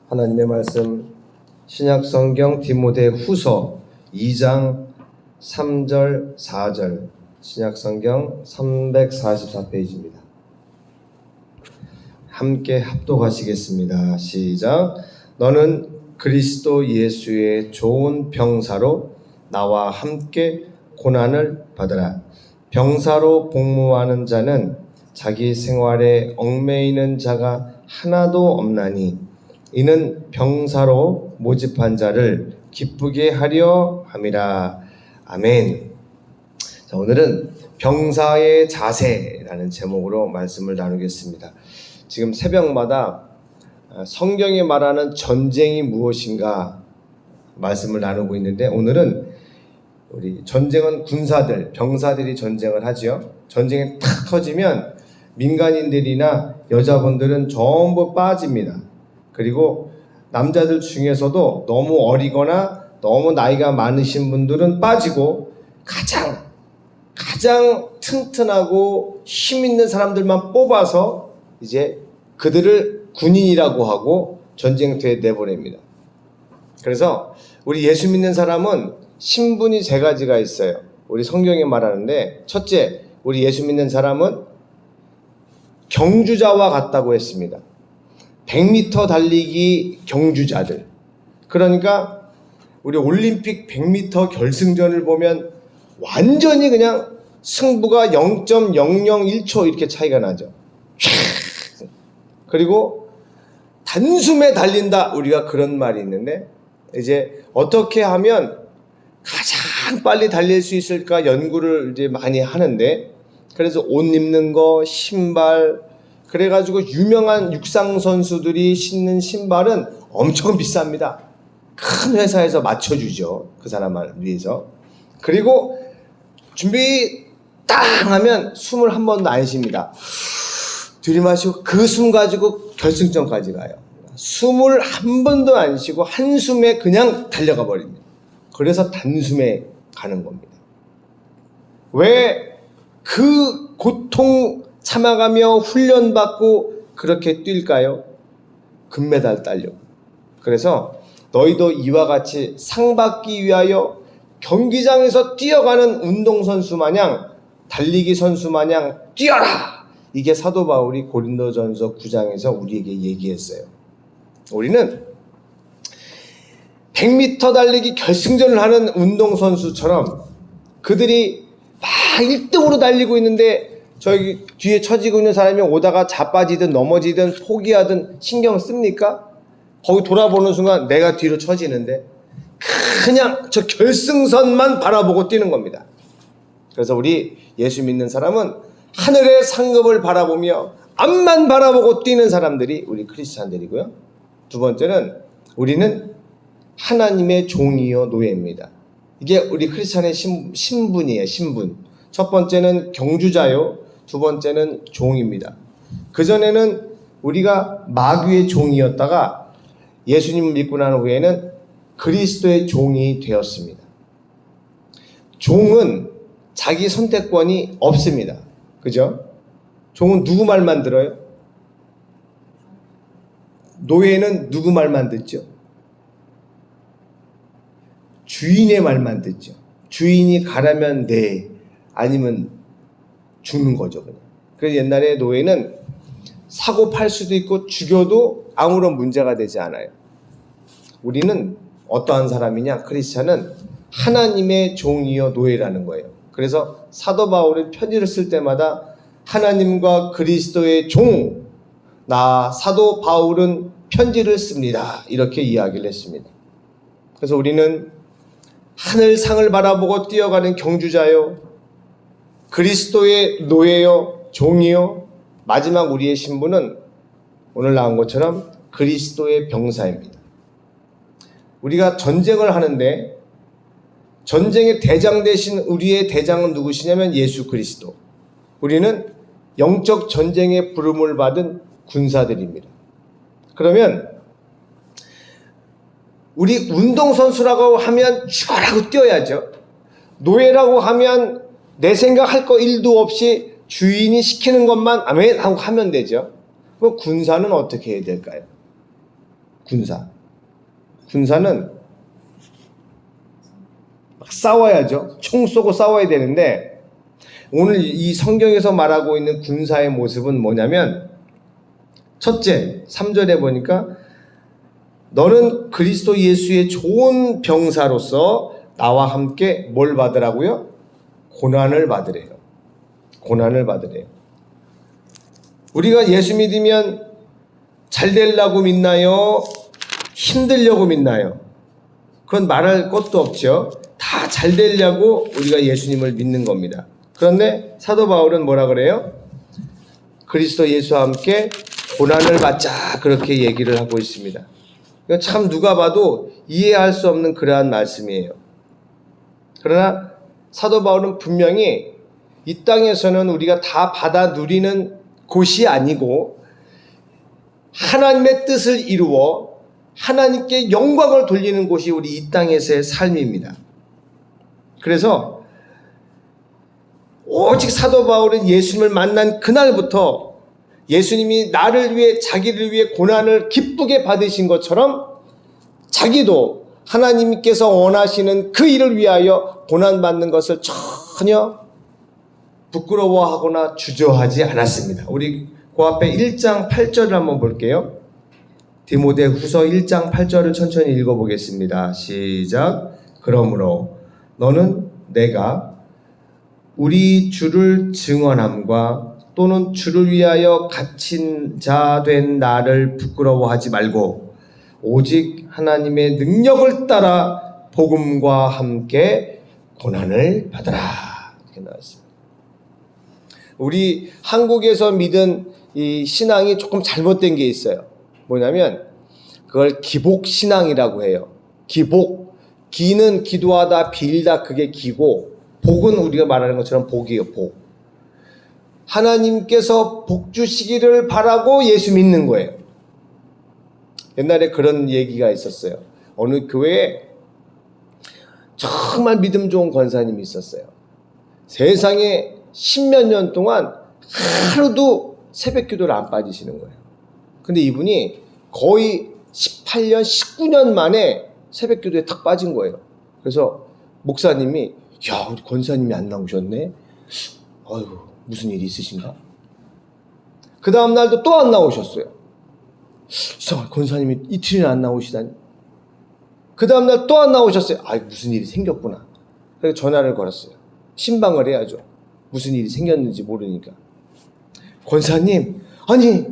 하나님의 말씀 신약성경 디모데후서 2장 3절 4절 신약성경 344페이지입니다. 함께 합독하시겠습니다. 시작. 너는 그리스도 예수의 좋은 병사로 나와 함께 고난을 받으라. 병사로 복무하는 자는 자기 생활에 얽매이는 자가 하나도 없나니 이는 병사로 모집한 자를 기쁘게 하려 함이라. 아멘. 자, 오늘은 병사의 자세라는 제목으로 말씀을 나누겠습니다. 지금 새벽마다 성경이 말하는 전쟁이 무엇인가 말씀을 나누고 있는데, 오늘은 우리 전쟁은 군사들, 병사들이 전쟁을 하죠. 전쟁이 탁 터지면 민간인들이나 여자분들은 전부 빠집니다. 그리고 남자들 중에서도 너무 어리거나 너무 나이가 많으신 분들은 빠지고 가장 튼튼하고 힘 있는 사람들만 뽑아서 이제 그들을 군인이라고 하고 전쟁터에 내보냅니다. 그래서 우리 예수 믿는 사람은 신분이 세 가지가 있어요. 우리 성경에 말하는데, 첫째, 우리 예수 믿는 사람은 경주자와 같다고 했습니다. 100m 달리기 경주자들. 그러니까 우리 올림픽 100m 결승전을 보면 완전히 그냥 승부가 0.001초 이렇게 차이가 나죠. 그리고 단숨에 달린다, 우리가 그런 말이 있는데, 이제 어떻게 하면 가장 빨리 달릴 수 있을까 연구를 이제 많이 하는데, 그래서 옷 입는 거, 신발, 그래가지고 유명한 육상 선수들이 신는 신발은 엄청 비쌉니다. 큰 회사에서 맞춰주죠, 그 사람을 위해서. 그리고 준비 딱 하면 숨을 한 번도 안 쉽니다. 들이마시고 그 숨 가지고 결승전까지 가요. 숨을 한 번도 안 쉬고 한숨에 그냥 달려가 버립니다. 그래서 단숨에 가는 겁니다. 왜 그 고통 참아가며 훈련받고 그렇게 뛸까요? 금메달 따려고. 그래서 너희도 이와 같이 상 받기 위하여 경기장에서 뛰어가는 운동선수 마냥, 달리기 선수 마냥 뛰어라! 이게 사도 바울이 고린도전서 9장에서 우리에게 얘기했어요. 우리는 100m 달리기 결승전을 하는 운동선수처럼 그들이 막 1등으로 달리고 있는데 저기 뒤에 처지고 있는 사람이 오다가 자빠지든 넘어지든 포기하든 신경 씁니까? 거기 돌아보는 순간 내가 뒤로 처지는데 그냥 저 결승선만 바라보고 뛰는 겁니다. 그래서 우리 예수 믿는 사람은 하늘의 상급을 바라보며 앞만 바라보고 뛰는 사람들이 우리 크리스찬들이고요. 두 번째는 우리는 하나님의 종이요 노예입니다. 이게 우리 크리스찬의 신분이에요. 신분. 첫 번째는 경주자요, 두 번째는 종입니다. 그전에는 우리가 마귀의 종이었다가 예수님을 믿고 난 후에는 그리스도의 종이 되었습니다. 종은 자기 선택권이 없습니다. 그죠? 종은 누구 말만 들어요? 노예는 누구 말만 듣죠? 주인의 말만 듣죠. 주인이 가라면 네, 아니면 죽는 거죠, 그냥. 그래서 옛날에 노예는 사고 팔 수도 있고 죽여도 아무런 문제가 되지 않아요. 우리는 어떠한 사람이냐? 크리스찬은 하나님의 종이요 노예라는 거예요. 그래서 사도 바울은 편지를 쓸 때마다 하나님과 그리스도의 종, 나 사도 바울은 편지를 씁니다, 이렇게 이야기를 했습니다. 그래서 우리는 하늘상을 바라보고 뛰어가는 경주자요, 그리스도의 노예요, 종이요, 마지막 우리의 신분은 오늘 나온 것처럼 그리스도의 병사입니다. 우리가 전쟁을 하는데 전쟁의 대장 대신 우리의 대장은 누구시냐면 예수 그리스도. 우리는 영적 전쟁의 부름을 받은 군사들입니다. 그러면 우리 운동선수라고 하면 죽어라고 뛰어야죠. 노예라고 하면 내 생각할 거 1도 없이 주인이 시키는 것만 아멘 하고 하면 되죠. 그럼 군사는 어떻게 해야 될까요? 군사는 막 싸워야죠. 총 쏘고 싸워야 되는데 오늘 이 성경에서 말하고 있는 군사의 모습은 뭐냐면 첫째, 3절에 보니까 너는 그리스도 예수의 좋은 병사로서 나와 함께 뭘 받으라고요? 고난을 받으래요. 고난을 받으래요. 우리가 예수 믿으면 잘 되려고 믿나요? 힘들려고 믿나요? 그건 말할 것도 없죠. 다 잘 되려고 우리가 예수님을 믿는 겁니다. 그런데 사도 바울은 뭐라 그래요? 그리스도 예수와 함께 고난을 받자 그렇게 얘기를 하고 있습니다. 참 누가 봐도 이해할 수 없는 그러한 말씀이에요. 그러나 사도 바울은 분명히 이 땅에서는 우리가 다 받아 누리는 곳이 아니고 하나님의 뜻을 이루어 하나님께 영광을 돌리는 곳이 우리 이 땅에서의 삶입니다. 그래서 오직 사도 바울은 예수님을 만난 그날부터 예수님이 나를 위해 자기를 위해 고난을 기쁘게 받으신 것처럼 자기도 하나님께서 원하시는 그 일을 위하여 고난받는 것을 전혀 부끄러워하거나 주저하지 않았습니다. 우리 그 앞에 1장 8절을 한번 볼게요. 디모데후서 1장 8절을 천천히 읽어보겠습니다. 시작. 그러므로 너는 내가 우리 주를 증언함과 또는 주를 위하여 갇힌 자 된 나를 부끄러워하지 말고 오직 하나님의 능력을 따라 복음과 함께 고난을 받으라. 이렇게 나왔습니다. 우리 한국에서 믿은 이 신앙이 조금 잘못된 게 있어요. 뭐냐면 그걸 기복신앙이라고 해요. 기복. 기는 기도하다 빌다 그게 기고 복은 우리가 말하는 것처럼 복이에요. 복. 하나님께서 복 주시기를 바라고 예수 믿는 거예요. 옛날에 그런 얘기가 있었어요. 어느 교회에 정말 믿음 좋은 권사님이 있었어요. 세상에 10몇 년 동안 하루도 새벽 기도를 안 빠지시는 거예요. 근데 이분이 거의 18년, 19년 만에 새벽 기도에 탁 빠진 거예요. 그래서 목사님이 야, 우리 권사님이 안 나오셨네? 아유, 무슨 일이 있으신가? 그 다음 날도 또 안 나오셨어요. 이상하게 권사님이 이틀이나 안 나오시다니. 그 다음 날 또 안 나오셨어요. 아, 무슨 일이 생겼구나. 그래서 전화를 걸었어요. 신방을 해야죠. 무슨 일이 생겼는지 모르니까. 권사님, 아니,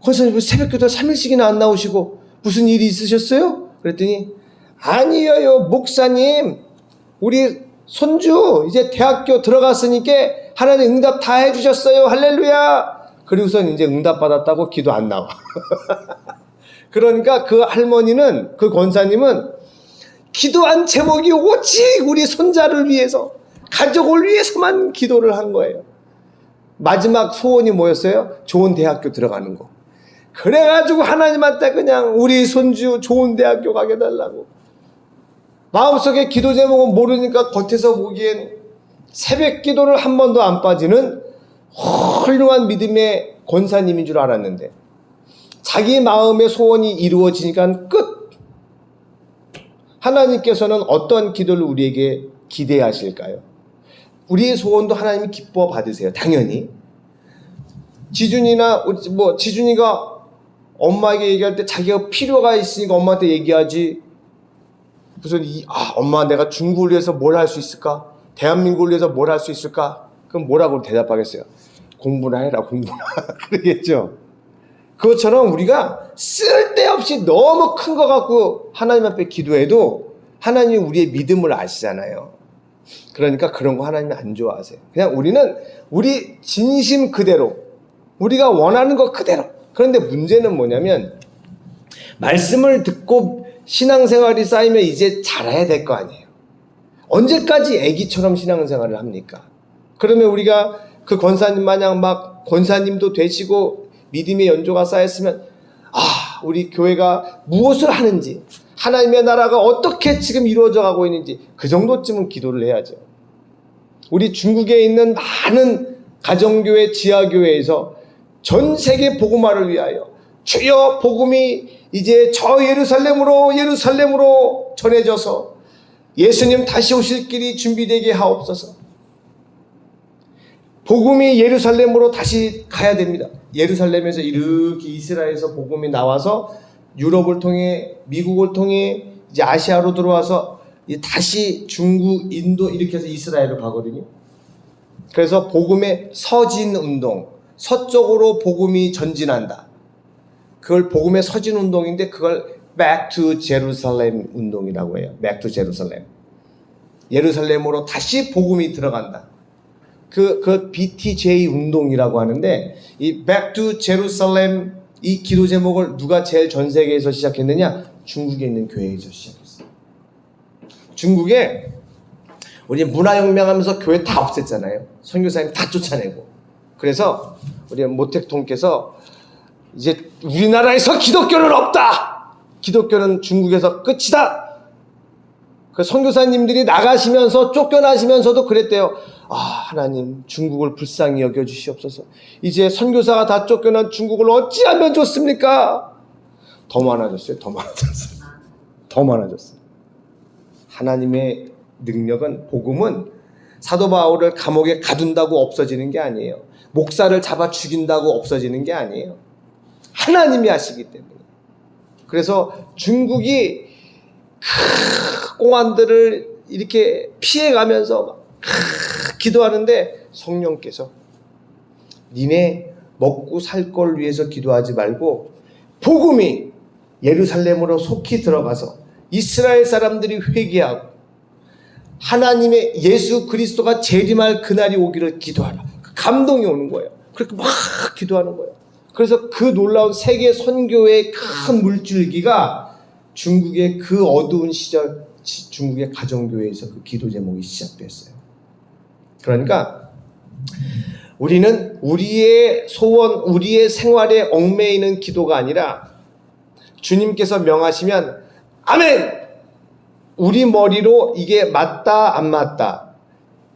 권사님 새벽 기도 3일씩이나 안 나오시고 무슨 일이 있으셨어요? 그랬더니 아니에요, 목사님. 우리 손주 이제 대학교 들어갔으니까 하나님 응답 다 해주셨어요. 할렐루야. 그리고선 이제 응답 받았다고 기도 안 나와. 그러니까 그 할머니는, 그 권사님은 기도한 제목이 오직 우리 손자를 위해서, 가족을 위해서만 기도를 한 거예요. 마지막 소원이 뭐였어요? 좋은 대학교 들어가는 거. 그래가지고 하나님한테 그냥 우리 손주 좋은 대학교 가게 해달라고. 마음속에 기도 제목은 모르니까 겉에서 보기엔 새벽 기도를 한 번도 안 빠지는 훌륭한 믿음의 권사님인 줄 알았는데 자기 마음의 소원이 이루어지니까 끝. 하나님께서는 어떤 기도를 우리에게 기대하실까요? 우리의 소원도 하나님이 기뻐 받으세요. 당연히. 지준이나 지준이가 엄마에게 얘기할 때 자기가 필요가 있으니까 엄마한테 얘기하지. 무슨 엄마 내가 중국을 위해서 뭘 할 수 있을까? 대한민국을 위해서 뭘 할 수 있을까? 그럼 뭐라고 대답하겠어요? 공부나 해라, 공부나. 그러겠죠. 그것처럼 우리가 쓸데없이 너무 큰 거 갖고 하나님 앞에 기도해도 하나님이 우리의 믿음을 아시잖아요. 그러니까 그런 거 하나님이 안 좋아하세요. 그냥 우리는 우리 진심 그대로, 우리가 원하는 것 그대로. 그런데 문제는 뭐냐면 말씀을 듣고 신앙생활이 쌓이면 이제 잘해야 될 거 아니에요. 언제까지 애기처럼 신앙생활을 합니까? 그러면 우리가 그 권사님 마냥 막 권사님도 되시고 믿음의 연조가 쌓였으면 우리 교회가 무엇을 하는지, 하나님의 나라가 어떻게 지금 이루어져 가고 있는지 그 정도쯤은 기도를 해야죠. 우리 중국에 있는 많은 가정교회, 지하교회에서 전 세계 복음화를 위하여 주여 복음이 이제 저 예루살렘으로 전해져서 예수님 다시 오실 길이 준비되게 하옵소서. 복음이 예루살렘으로 다시 가야 됩니다. 예루살렘에서 이렇게 이스라엘에서 복음이 나와서 유럽을 통해 미국을 통해 이제 아시아로 들어와서 다시 중국, 인도 이렇게 해서 이스라엘로 가거든요. 그래서 복음의 서진 운동, 서쪽으로 복음이 전진한다. 그걸 복음의 서진 운동인데 그걸 Back to Jerusalem 운동이라고 해요. Back to Jerusalem. 예루살렘으로 다시 복음이 들어간다. 그 BTJ 운동이라고 하는데 이 Back to Jerusalem 이 기도 제목을 누가 제일 전 세계에서 시작했느냐? 중국에 있는 교회에서 시작했어요. 중국에 우리 문화혁명하면서 교회 다 없앴잖아요. 선교사님 다 쫓아내고. 그래서 우리 모택통께서 이제 우리나라에서 기독교는 없다. 기독교는 중국에서 끝이다. 그 선교사님들이 나가시면서 쫓겨나시면서도 그랬대요. 아, 하나님 중국을 불쌍히 여겨주시옵소서. 이제 선교사가 다 쫓겨난 중국을 어찌하면 좋습니까? 더 많아졌어요. 더 많아졌어요. 하나님의 능력은, 복음은 사도 바울을 감옥에 가둔다고 없어지는 게 아니에요. 목사를 잡아 죽인다고 없어지는 게 아니에요. 하나님이 하시기 때문에. 그래서 중국이 공안들을 이렇게 피해가면서 기도하는데 성령께서 니네 먹고 살 걸 위해서 기도하지 말고 복음이 예루살렘으로 속히 들어가서 이스라엘 사람들이 회개하고 하나님의 예수 그리스도가 재림할 그날이 오기를 기도하라. 감동이 오는 거예요. 그렇게 막 기도하는 거예요. 그래서 그 놀라운 세계 선교의 큰 물줄기가 중국의 그 어두운 시절 중국의 가정교회에서 그 기도 제목이 시작됐어요. 그러니까 우리는 우리의 소원, 우리의 생활에 얽매이는 기도가 아니라 주님께서 명하시면 아멘! 우리 머리로 이게 맞다 안 맞다,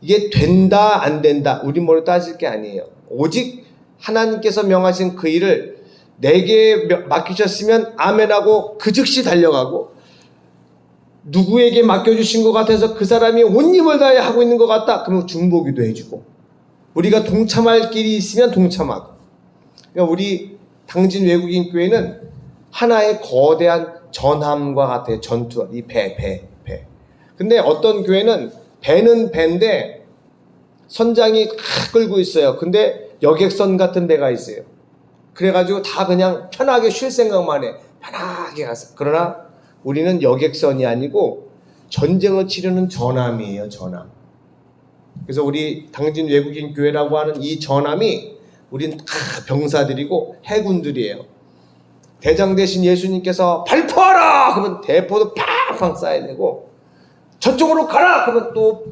이게 된다 안 된다 우리 머리로 따질 게 아니에요. 오직 하나님께서 명하신 그 일을 내게 맡기셨으면 아멘하고 그 즉시 달려가고, 누구에게 맡겨주신 것 같아서 그 사람이 온 힘을 다해 하고 있는 것 같다 그러면 중보기도 해주고, 우리가 동참할 길이 있으면 동참하고. 그러니까 우리 당진 외국인 교회는 하나의 거대한 전함과 같아요. 전투, 이 배. 근데 어떤 교회는 배는 배인데 선장이 끌고 있어요. 근데 여객선 같은 배가 있어요. 그래가지고 다 그냥 편하게 쉴 생각만 해. 편하게 가서. 그러나 우리는 여객선이 아니고 전쟁을 치르는 전함이에요. 전함. 그래서 우리 당진 외국인 교회라고 하는 이 전함이 우린 다 병사들이고 해군들이에요. 대장 대신 예수님께서 발포하라! 그러면 대포도 팡팡 쏴야 되고, 저쪽으로 가라! 그러면 또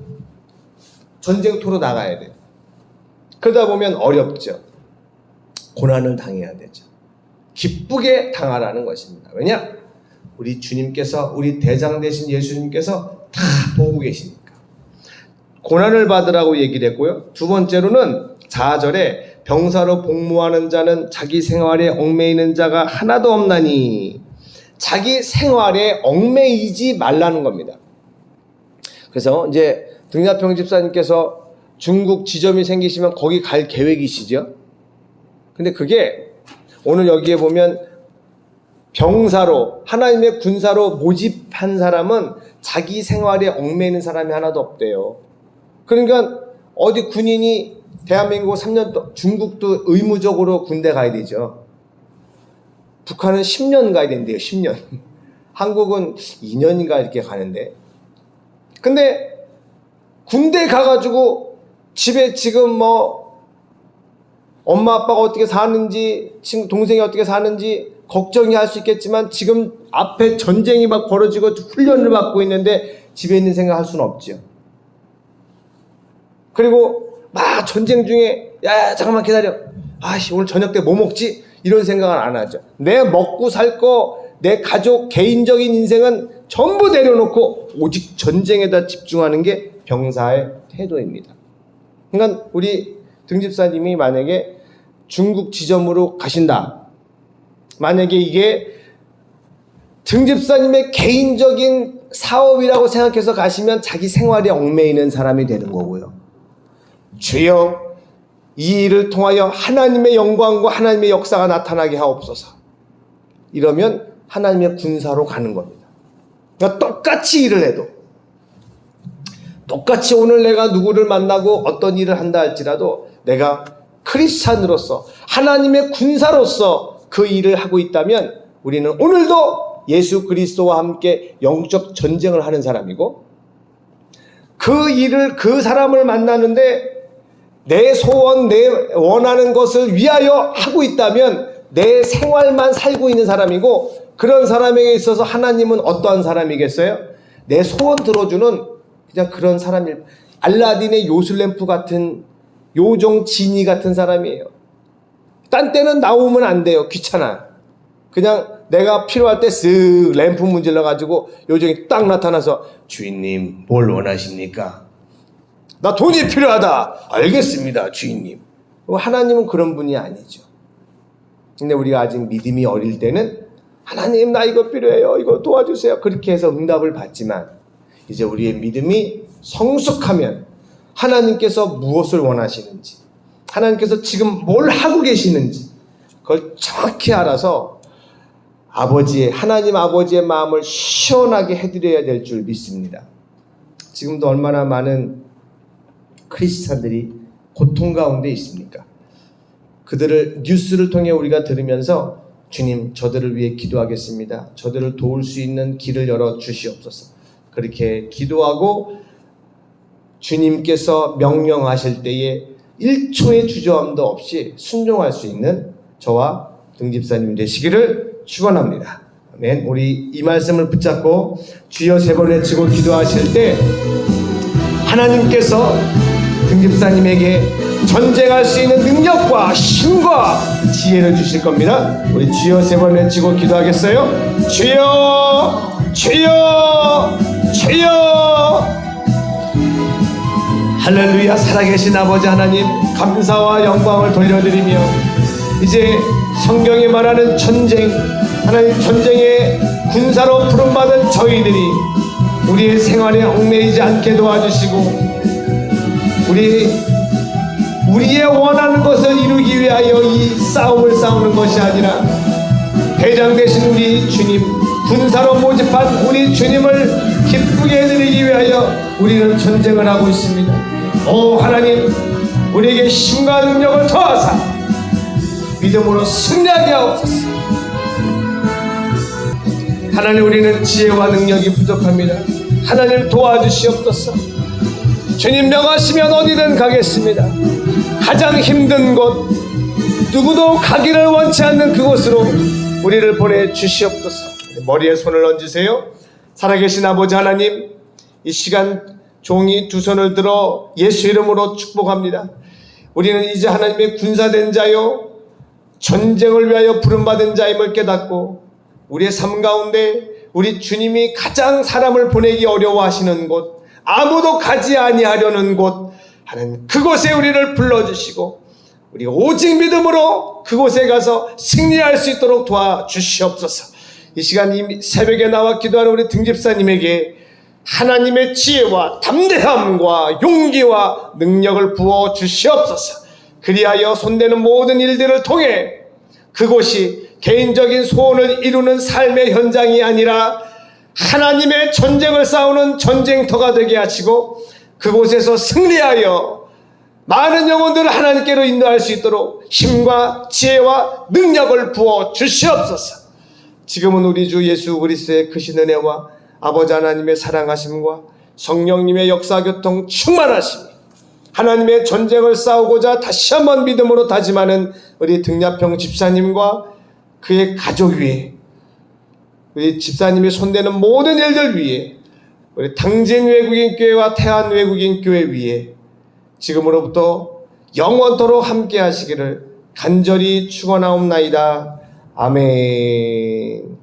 전쟁터로 나가야 돼요. 그러다 보면 어렵죠. 고난을 당해야 되죠. 기쁘게 당하라는 것입니다. 왜냐? 우리 주님께서, 우리 대장 대신 예수님께서 다 보고 계시니까. 고난을 받으라고 얘기를 했고요. 두 번째로는 4절에 병사로 복무하는 자는 자기 생활에 얽매이는 자가 하나도 없나니, 자기 생활에 얽매이지 말라는 겁니다. 그래서 이제 등야평 집사님께서 중국 지점이 생기시면 거기 갈 계획이시죠. 근데 그게 오늘 여기에 보면 병사로, 하나님의 군사로 모집한 사람은 자기 생활에 얽매이는 사람이 하나도 없대요. 그러니까 어디 군인이 대한민국 3년 동안, 중국도 의무적으로 군대 가야 되죠. 북한은 10년 가야 된대요. 10년. 한국은 2년인가 이렇게 가는데. 근데 군대 가가지고 집에 지금 뭐 엄마 아빠가 어떻게 사는지, 친구 동생이 어떻게 사는지 걱정이 할 수 있겠지만 지금 앞에 전쟁이 막 벌어지고 훈련을 받고 있는데 집에 있는 생각 할 수는 없죠. 그리고 막 전쟁 중에 야 잠깐만 기다려, 아씨 오늘 저녁 때 뭐 먹지? 이런 생각은 안 하죠. 내 먹고 살 거, 내 가족 개인적인 인생은 전부 내려놓고 오직 전쟁에다 집중하는 게 병사의 태도입니다. 그러니까 우리 등집사님이 만약에 중국 지점으로 가신다, 만약에 이게 등집사님의 개인적인 사업이라고 생각해서 가시면 자기 생활에 얽매이는 사람이 되는 거고요. 주여, 이 일을 통하여 하나님의 영광과 하나님의 역사가 나타나게 하옵소서. 이러면 하나님의 군사로 가는 겁니다. 그러니까 똑같이 일을 해도, 똑같이 오늘 내가 누구를 만나고 어떤 일을 한다 할지라도 내가 크리스찬으로서 하나님의 군사로서 그 일을 하고 있다면 우리는 오늘도 예수 그리스도와 함께 영적 전쟁을 하는 사람이고, 그 일을, 그 사람을 만나는데 내 소원, 내 원하는 것을 위하여 하고 있다면 내 생활만 살고 있는 사람이고, 그런 사람에게 있어서 하나님은 어떠한 사람이겠어요? 내 소원 들어주는 그냥 그런 사람일, 알라딘의 요술램프 같은, 요정 지니 같은 사람이에요. 딴 때는 나오면 안 돼요. 귀찮아요. 그냥 내가 필요할 때 쓱 램프 문질러 가지고 요정이 딱 나타나서 주인님 뭘 원하십니까? 나 돈이 필요하다. 알겠습니다 주인님. 하나님은 그런 분이 아니죠. 근데 우리가 아직 믿음이 어릴 때는 하나님 나 이거 필요해요, 이거 도와주세요, 그렇게 해서 응답을 받지만, 이제 우리의 믿음이 성숙하면 하나님께서 무엇을 원하시는지, 하나님께서 지금 뭘 하고 계시는지 그걸 정확히 알아서 하나님 아버지의 마음을 시원하게 해드려야 될 줄 믿습니다. 지금도 얼마나 많은 크리스찬들이 고통 가운데 있습니까? 그들을 뉴스를 통해 우리가 들으면서 주님 저들을 위해 기도하겠습니다, 저들을 도울 수 있는 길을 열어 주시옵소서, 그렇게 기도하고 주님께서 명령하실 때에 1초의 주저함도 없이 순종할 수 있는 저와 등집사님 되시기를 축원합니다. 아멘. 우리 이 말씀을 붙잡고 주여 3번 외치고 기도하실 때 하나님께서 등집사님에게 전쟁할 수 있는 능력과 힘과 지혜를 주실 겁니다. 우리 주여 3번 외치고 기도하겠어요? 주여, 주여, 주여. 할렐루야. 살아계신 아버지 하나님, 감사와 영광을 돌려드리며 이제 성경이 말하는 전쟁, 하나님 전쟁의 군사로 부름받은 저희들이 우리의 생활에 얽매이지 않게 도와주시고, 우리의 원하는 것을 이루기 위하여 이 싸움을 싸우는 것이 아니라 대장 되신 우리 주님, 군사로 모집한 우리 주님을 기쁘게 해드리기 위하여 우리는 전쟁을 하고 있습니다. 오 하나님, 우리에게 힘과 능력을 더하사 믿음으로 승리하게 하옵소서. 하나님, 우리는 지혜와 능력이 부족합니다. 하나님 도와주시옵소서. 주님 명하시면 어디든 가겠습니다. 가장 힘든 곳, 누구도 가기를 원치 않는 그곳으로 우리를 보내주시옵소서. 머리에 손을 얹으세요. 살아계신 아버지 하나님, 이 시간 종이 두 손을 들어 예수 이름으로 축복합니다. 우리는 이제 하나님의 군사된 자요 전쟁을 위하여 부름받은 자임을 깨닫고, 우리의 삶 가운데 우리 주님이 가장 사람을 보내기 어려워하시는 곳, 아무도 가지 아니하려는 곳, 하나님 그곳에 우리를 불러주시고 우리가 오직 믿음으로 그곳에 가서 승리할 수 있도록 도와주시옵소서. 이 시간 이 새벽에 나와 기도하는 우리 등집사님에게 하나님의 지혜와 담대함과 용기와 능력을 부어 주시옵소서. 그리하여 손대는 모든 일들을 통해 그곳이 개인적인 소원을 이루는 삶의 현장이 아니라 하나님의 전쟁을 싸우는 전쟁터가 되게 하시고, 그곳에서 승리하여 많은 영혼들을 하나님께로 인도할 수 있도록 힘과 지혜와 능력을 부어 주시옵소서. 지금은 우리 주 예수 그리스도의 크신 은혜와 아버지 하나님의 사랑하심과 성령님의 역사교통 충만하심이 하나님의 전쟁을 싸우고자 다시 한번 믿음으로 다짐하는 우리 등야평 집사님과 그의 가족 위에, 우리 집사님이 손대는 모든 일들 위에, 우리 당진 외국인 교회와 태안 외국인 교회 위에 지금으로부터 영원토록 함께 하시기를 간절히 축원하옵나이다. 아멘.